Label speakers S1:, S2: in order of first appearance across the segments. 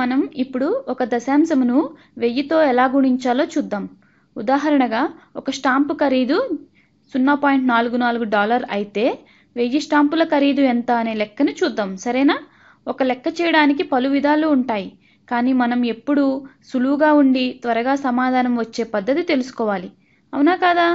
S1: మనం ఇప్పుడు ఒక దశాంశమును 1000తో ఎలా గుణించాలో చూద్దాం. ఉదాహరణగా ఒక స్టాంపు ఖరీదు $0.44 అయితే 1000 స్టాంపుల ఖరీదు ఎంత అనే లెక్కను చూద్దాం. సరేనా? ఒక లెక్క చేయడానికి పలు విధాలు ఉంటాయి, కానీ మనం ఎప్పుడూ సులువుగా ఉండి త్వరగా సమాధానం వచ్చే పద్ధతి తెలుసుకోవాలి. అవునా కాదా?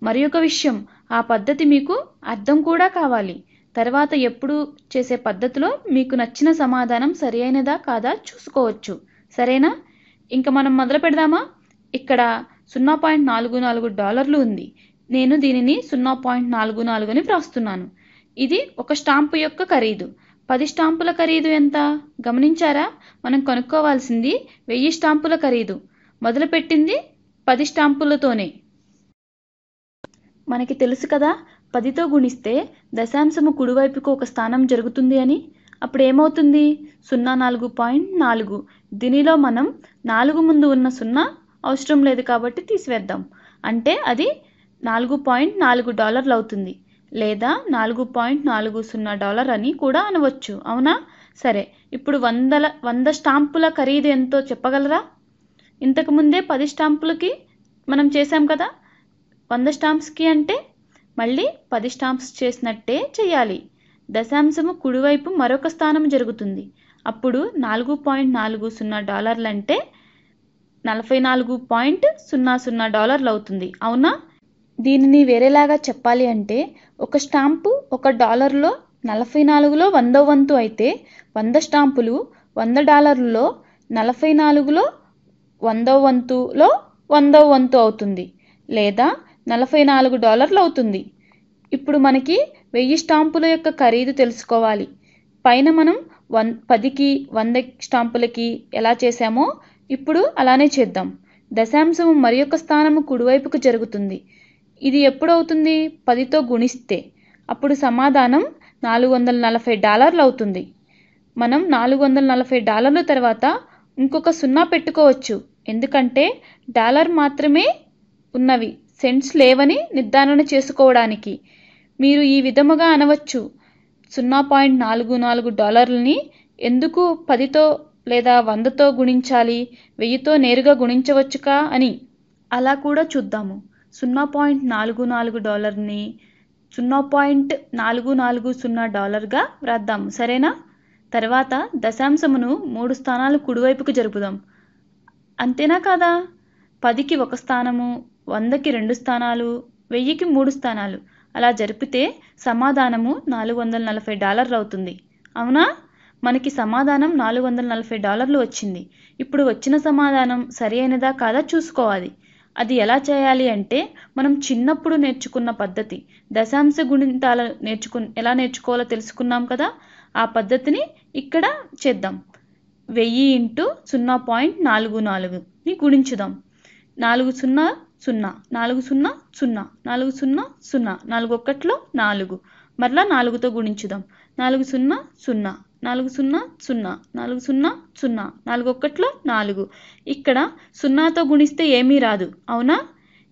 S1: మరి ఒక విషయం, ఆ పద్ధతి మీకు అర్థం కూడా కావాలి. తర్వాత ఎప్పుడు చేసే పద్ధతిలో మీకు నచ్చిన సమాధానం సరి అయినదా కాదా చూసుకోవచ్చు. సరేనా? ఇంక మనం మొదలు పెడదామా? ఇక్కడ $0.44 ఉంది. నేను దీనిని 0.44 అని వ్రాస్తున్నాను. ఇది ఒక స్టాంపు యొక్క ఖరీదు. 10 స్టాంపుల ఖరీదు ఎంత గమనించారా? మనం కనుక్కోవాల్సింది 1000 స్టాంపుల ఖరీదు. మొదలుపెట్టింది 10 స్టాంపులతోనే. మనకి తెలుసు కదా, 10తో గుణిస్తే దశాంశము కుడివైపుకు ఒక స్థానం జరుగుతుంది అని. అప్పుడు ఏమవుతుంది? 04.4. దీనిలో మనం 4 ముందు ఉన్న 0 అవసరం లేదు కాబట్టి తీసివేద్దాం. అంటే అది $4.4 అవుతుంది, లేదా $4.40 అని కూడా అనవచ్చు. అవునా? సరే, ఇప్పుడు 100 స్టాంపుల ఖరీదు ఎంతో చెప్పగలరా? ఇంతకుముందే 10 స్టాంపులకి మనం చేసాం కదా. 100 స్టాంప్స్కి అంటే మళ్ళీ 10 స్టాంప్స్ చేసినట్టే చేయాలి. దశాంశము కుడివైపు మరొక స్థానం జరుగుతుంది. అప్పుడు $4.40 అంటే $44.00 అవుతుంది. అవునా? దీనిని వేరేలాగా చెప్పాలి అంటే ఒక స్టాంపు $1లో 44లో 100వ వంతు అయితే 100 స్టాంపులు $100లో 44లో 100వ వంతులో 100వ వంతు అవుతుంది, లేదా $44 అవుతుంది. ఇప్పుడు మనకి 1000 స్టాంపుల యొక్క ఖరీదు తెలుసుకోవాలి. పైన మనం 10కి 100 స్టాంపులకి ఎలా చేశామో ఇప్పుడు అలానే చేద్దాం. దశాంశము మరి యొక్క స్థానము కుడివైపుకు జరుగుతుంది. ఇది ఎప్పుడు అవుతుంది? 10తో గుణిస్తే. అప్పుడు సమాధానం $440 అవుతుంది. మనం $440 తర్వాత ఇంకొక 0 పెట్టుకోవచ్చు, ఎందుకంటే డాలర్ మాత్రమే ఉన్నవి, సెంట్స్ లేవని నిర్ధారణ చేసుకోవడానికి. మీరు ఈ విధముగా అనవచ్చు, $0.44ని ఎందుకు 10తో లేదా 100తో గుణించాలి, 1000తో నేరుగా గుణించవచ్చుకా అని. అలా కూడా చూద్దాము. $0.44ని $0.440గా వ్రాద్దాము. సరేనా? తర్వాత దశాంశమును 3 స్థానాలు కుడివైపుకు జరుపుదాం. అంతేనా కాదా? 10కి 1 స్థానము, 100కి 2 స్థానాలు, 1000కి 3 స్థానాలు అలా జరిపితే సమాధానము $440 అవుతుంది. అవునా? మనకి సమాధానం $440 వచ్చింది. ఇప్పుడు వచ్చిన సమాధానం సరి అయినదా కాదా చూసుకోవాలి. అది ఎలా చేయాలి అంటే మనం చిన్నప్పుడు నేర్చుకున్న పద్ధతి, దశాంశ గుణింతాల ఎలా నేర్చుకోవాలో తెలుసుకున్నాం కదా. ఆ పద్ధతిని ఇక్కడ చేద్దాం. 1000 × 0.44ని గుణించుదాం. 4 0 0 4 0 0 4 0 0 4 1లో 4. మరలా 4తో గుణించుదాం. 4 0 0 4 0 0 4 0 0 4 1లో 4. ఇక్కడ 0తో గుణిస్తే ఏమీ రాదు. అవునా?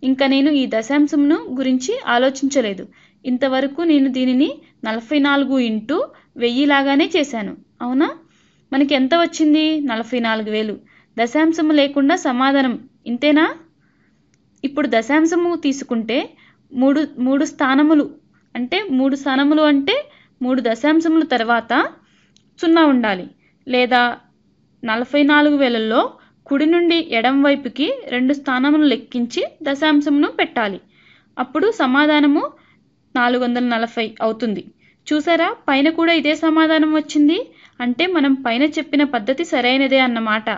S1: ఇంకా నేను ఈ దశాంశమును గురించి ఆలోచించలేదు. ఇంతవరకు నేను దీనిని 44 × 1000 లాగానే చేశాను. అవునా? మనకి ఎంత వచ్చింది? 44,000. దశాంశము లేకుండా సమాధానం ఇంతేనా? ఇప్పుడు దశాంశము తీసుకుంటే మూడు స్థానములు అంటే 3 దశాంశముల తర్వాత 0 ఉండాలి, లేదా 44,000లో కుడి నుండి ఎడమ వైపుకి 2 స్థానములు లెక్కించి దశాంశమును పెట్టాలి. అప్పుడు సమాధానము 440 అవుతుంది. చూసారా, పైన కూడా ఇదే సమాధానం వచ్చింది. అంటే మనం పైన చెప్పిన పద్ధతి సరైనదే అన్నమాట.